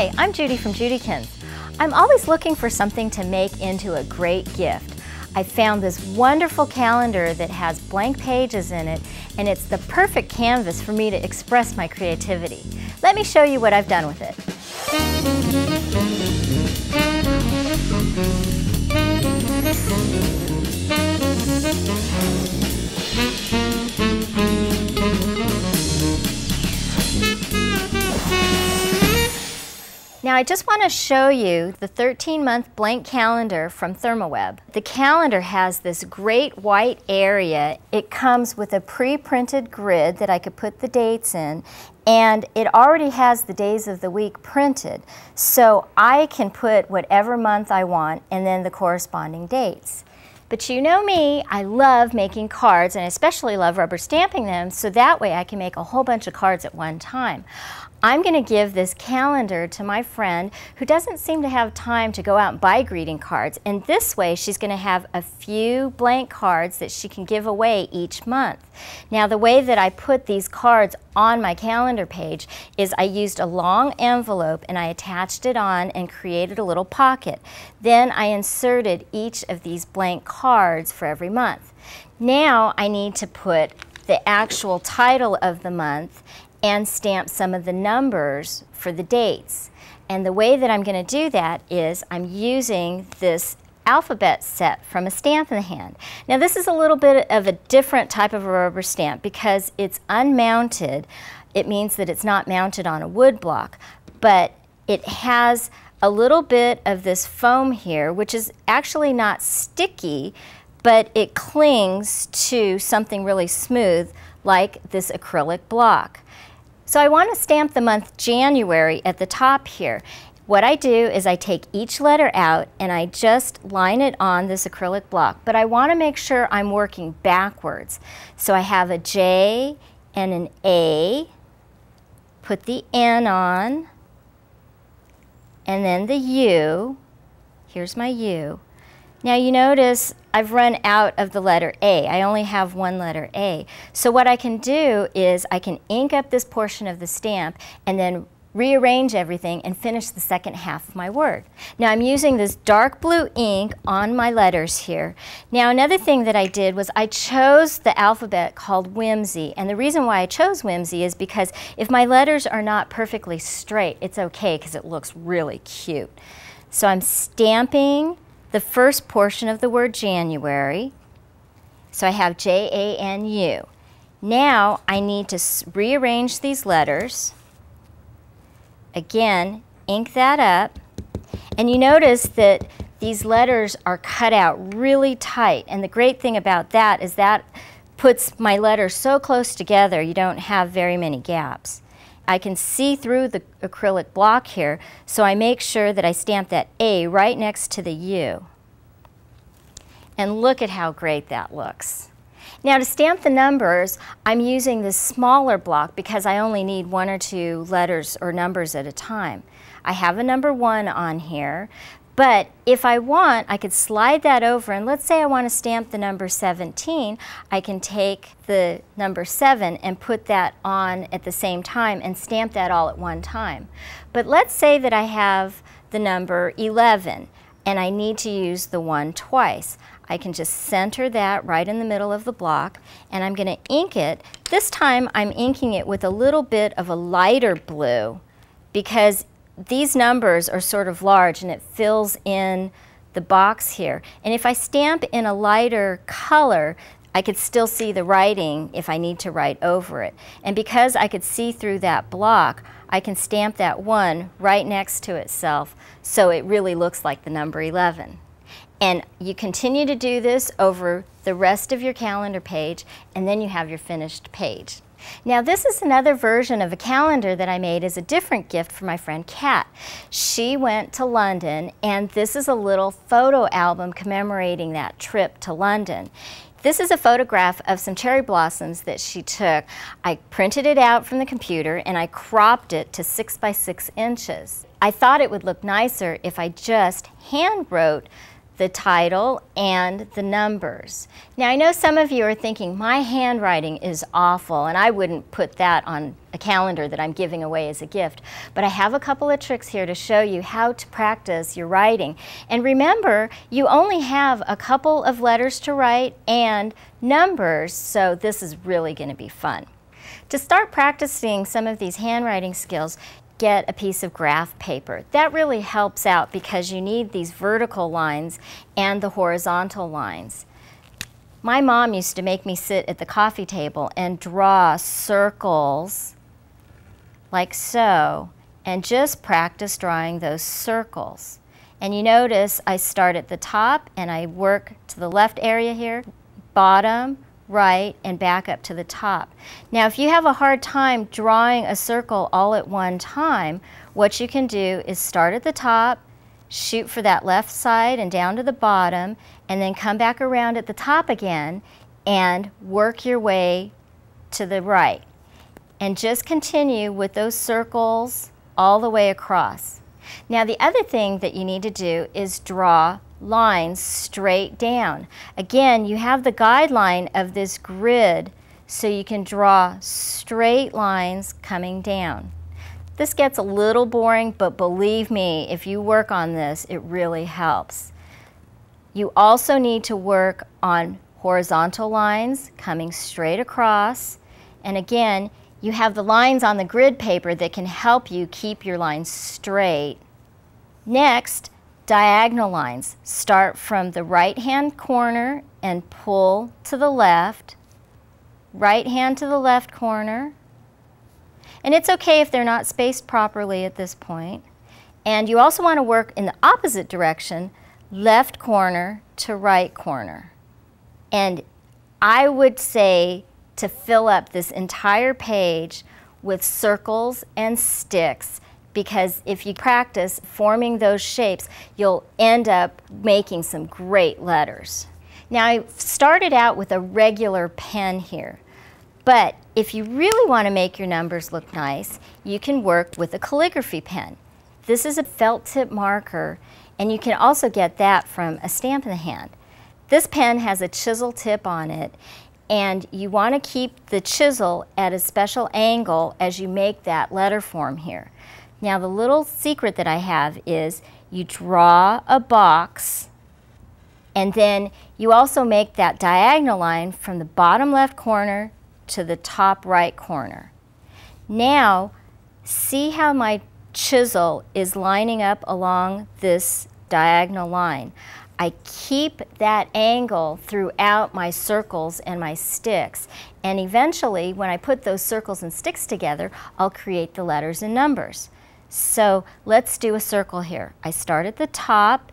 Hi, I'm Judy from Judikins. I'm always looking for something to make into a great gift. I found this wonderful calendar that has blank pages in it, and it's the perfect canvas for me to express my creativity. Let me show you what I've done with it. Now I just want to show you the 13-month blank calendar from Therm. The calendar has this great white area. It comes with a pre-printed grid that I could put the dates in, and it already has the days of the week printed. So I can put whatever month I want and then the corresponding dates. But you know me, I love making cards, and I especially love rubber stamping them, so that way I can make a whole bunch of cards at one time. I'm going to give this calendar to my friend who doesn't seem to have time to go out and buy greeting cards, and this way she's going to have a few blank cards that she can give away each month. Now the way that I put these cards on my calendar page is I used a long envelope and I attached it on and created a little pocket. Then I inserted each of these blank cards for every month. Now I need to put the actual title of the month and stamp some of the numbers for the dates. And the way that I'm going to do that is I'm using this alphabet set from A Stamp in the Hand. Now this is a little bit of a different type of a rubber stamp because it's unmounted. It means that it's not mounted on a wood block, but it has a little bit of this foam here, which is actually not sticky, but it clings to something really smooth like this acrylic block. So I want to stamp the month January at the top here. What I do is I take each letter out and I just line it on this acrylic block, but I want to make sure I'm working backwards. So I have a J and an A, put the N on, and then the U. Here's my U. Now you notice I've run out of the letter A. I only have one letter A. So what I can do is I can ink up this portion of the stamp and then rearrange everything and finish the second half of my word. Now I'm using this dark blue ink on my letters here. Now another thing that I did was I chose the alphabet called Whimsy, and the reason why I chose Whimsy is because if my letters are not perfectly straight, it's okay because it looks really cute. So I'm stamping the first portion of the word January. So I have J-A-N-U. Now I need to rearrange these letters. Again, ink that up. And you notice that these letters are cut out really tight. And the great thing about that is that puts my letters so close together you don't have very many gaps. I can see through the acrylic block here, so I make sure that I stamp that A right next to the U. And look at how great that looks. Now to stamp the numbers, I'm using this smaller block because I only need one or two letters or numbers at a time. I have a number 1 on here, but if I want, I could slide that over, and let's say I want to stamp the number 17, I can take the number 7 and put that on at the same time and stamp that all at one time. But let's say that I have the number 11 and I need to use the 1 twice. I can just center that right in the middle of the block, and I'm going to ink it. This time I'm inking it with a little bit of a lighter blue because these numbers are sort of large and it fills in the box here. And if I stamp in a lighter color, I could still see the writing if I need to write over it. And because I could see through that block, I can stamp that 1 right next to itself so it really looks like the number 11. And you continue to do this over the rest of your calendar page, and then you have your finished page. Now this is another version of a calendar that I made as a different gift for my friend Kat. She went to London, and this is a little photo album commemorating that trip to London. This is a photograph of some cherry blossoms that she took. I printed it out from the computer and I cropped it to 6 by 6 inches. I thought it would look nicer if I just hand wrote the title, and the numbers. Now I know some of you are thinking, my handwriting is awful and I wouldn't put that on a calendar that I'm giving away as a gift. But I have a couple of tricks here to show you how to practice your writing. And remember, you only have a couple of letters to write and numbers, so this is really going to be fun. To start practicing some of these handwriting skills, get a piece of graph paper. That really helps out because you need these vertical lines and the horizontal lines. My mom used to make me sit at the coffee table and draw circles like so, and just practice drawing those circles. And you notice I start at the top and I work to the left area here, bottom, right, and back up to the top. Now if you have a hard time drawing a circle all at one time, what you can do is start at the top, shoot for that left side and down to the bottom, and then come back around at the top again and work your way to the right. And just continue with those circles all the way across. Now the other thing that you need to do is draw lines straight down. Again, you have the guideline of this grid so you can draw straight lines coming down. This gets a little boring, but believe me, if you work on this, it really helps. You also need to work on horizontal lines coming straight across, and again, you have the lines on the grid paper that can help you keep your lines straight. Next, diagonal lines. Start from the right-hand corner and pull to the left. Right hand to the left corner. And it's okay if they're not spaced properly at this point. And you also want to work in the opposite direction, left corner to right corner. And I would say to fill up this entire page with circles and sticks, because if you practice forming those shapes, you'll end up making some great letters. Now I started out with a regular pen here, but if you really want to make your numbers look nice, you can work with a calligraphy pen. This is a felt tip marker, and you can also get that from a Stamp in the Hand. This pen has a chisel tip on it, and you want to keep the chisel at a special angle as you make that letter form here. Now the little secret that I have is you draw a box, and then you also make that diagonal line from the bottom left corner to the top right corner. Now see how my chisel is lining up along this diagonal line. I keep that angle throughout my circles and my sticks, and eventually when I put those circles and sticks together, I'll create the letters and numbers. So let's do a circle here. I start at the top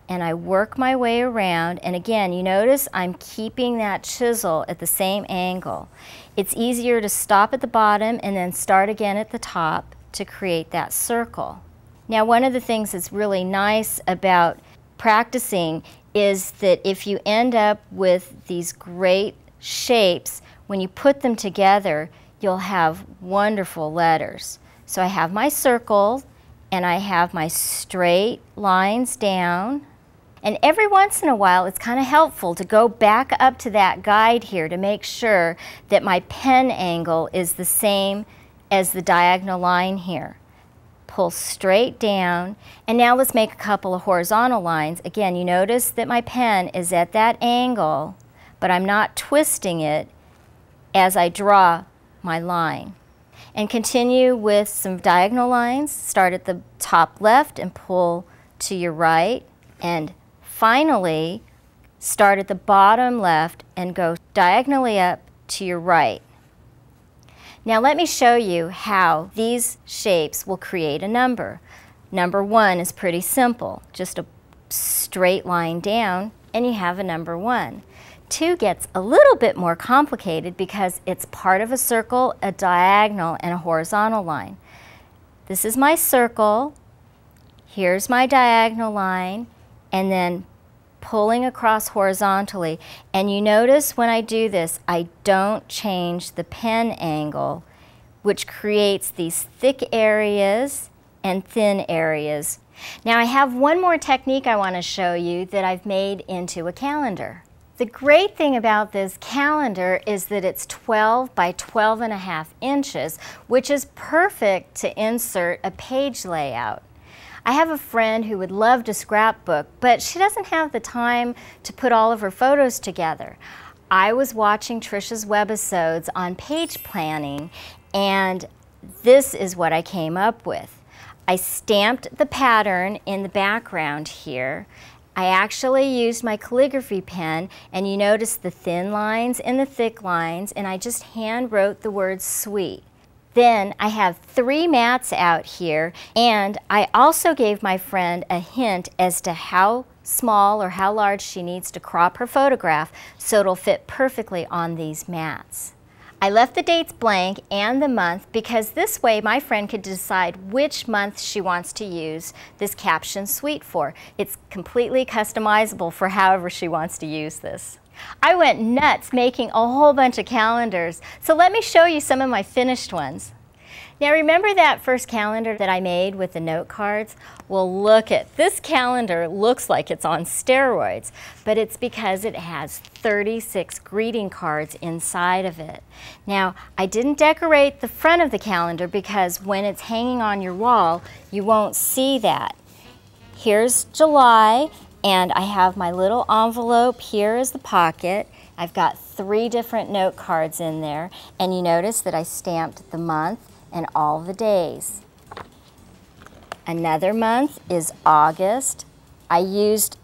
and I work my way around, and again you notice I'm keeping that chisel at the same angle. It's easier to stop at the bottom and then start again at the top to create that circle. Now one of the things that's really nice about practicing is that if you end up with these great shapes, when you put them together, you'll have wonderful letters. So I have my circle and I have my straight lines down, and every once in a while it's kind of helpful to go back up to that guide here to make sure that my pen angle is the same as the diagonal line here. Pull straight down, and now let's make a couple of horizontal lines. Again, you notice that my pen is at that angle, but I'm not twisting it as I draw my line. And continue with some diagonal lines. Start at the top left and pull to your right, and finally start at the bottom left and go diagonally up to your right. Now let me show you how these shapes will create a number. Number 1 is pretty simple, just a straight line down and you have a number 1. 2 gets a little bit more complicated because it's part of a circle, a diagonal, and a horizontal line. This is my circle, here's my diagonal line, and then pulling across horizontally. And you notice when I do this, I don't change the pen angle, which creates these thick areas and thin areas. Now I have one more technique I want to show you that I've made into a calendar. The great thing about this calendar is that it's 12 by 12.5 inches, which is perfect to insert a page layout. I have a friend who would love to scrapbook, but she doesn't have the time to put all of her photos together. I was watching Trisha's webisodes on page planning, and this is what I came up with. I stamped the pattern in the background here. I actually used my calligraphy pen, and you notice the thin lines and the thick lines, and I just hand wrote the word sweet. Then I have 3 mats out here, and I also gave my friend a hint as to how small or how large she needs to crop her photograph so it'll fit perfectly on these mats. I left the dates blank and the month because this way my friend could decide which month she wants to use this caption suite for. It's completely customizable for however she wants to use this. I went nuts making a whole bunch of calendars, so let me show you some of my finished ones. Now remember that first calendar that I made with the note cards? Well, look at this calendar. Looks like it's on steroids, but it's because it has 36 greeting cards inside of it. Now, I didn't decorate the front of the calendar because when it's hanging on your wall, you won't see that. Here's July, and I have my little envelope here as the pocket. I've got 3 different note cards in there, and you notice that I stamped the month and all the days. Another month is August. I used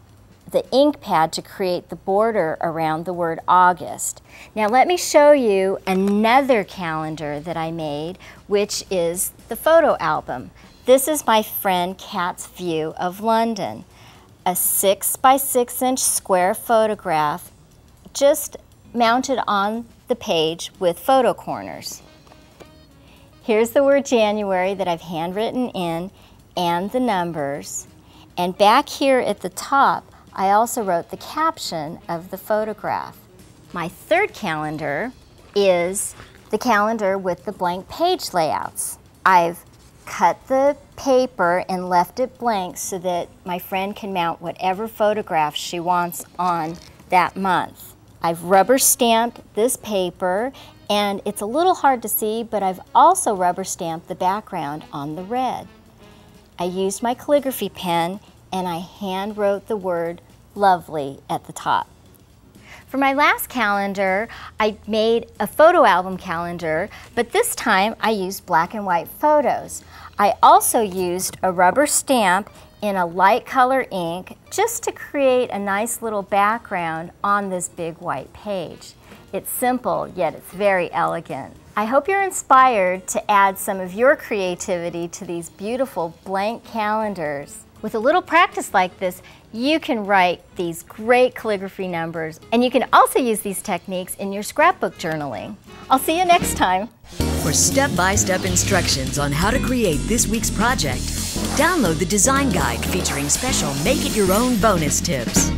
the ink pad to create the border around the word August. Now let me show you another calendar that I made, which is the photo album. This is my friend Kat's view of London. A 6 by 6 inch square photograph just mounted on the page with photo corners. Here's the word January that I've handwritten in and the numbers. And back here at the top, I also wrote the caption of the photograph. My third calendar is the calendar with the blank page layouts. I've cut the paper and left it blank so that my friend can mount whatever photograph she wants on that month. I've rubber stamped this paper, and it's a little hard to see, but I've also rubber stamped the background on the red. I used my calligraphy pen and I hand wrote the word lovely at the top. For my last calendar, I made a photo album calendar, but this time I used black and white photos. I also used a rubber stamp in a light color ink just to create a nice little background on this big white page. It's simple, yet it's very elegant. I hope you're inspired to add some of your creativity to these beautiful blank calendars. With a little practice like this, you can write these great calligraphy numbers, and you can also use these techniques in your scrapbook journaling. I'll see you next time. For step-by-step instructions on how to create this week's project, download the design guide featuring special make-it-your-own bonus tips.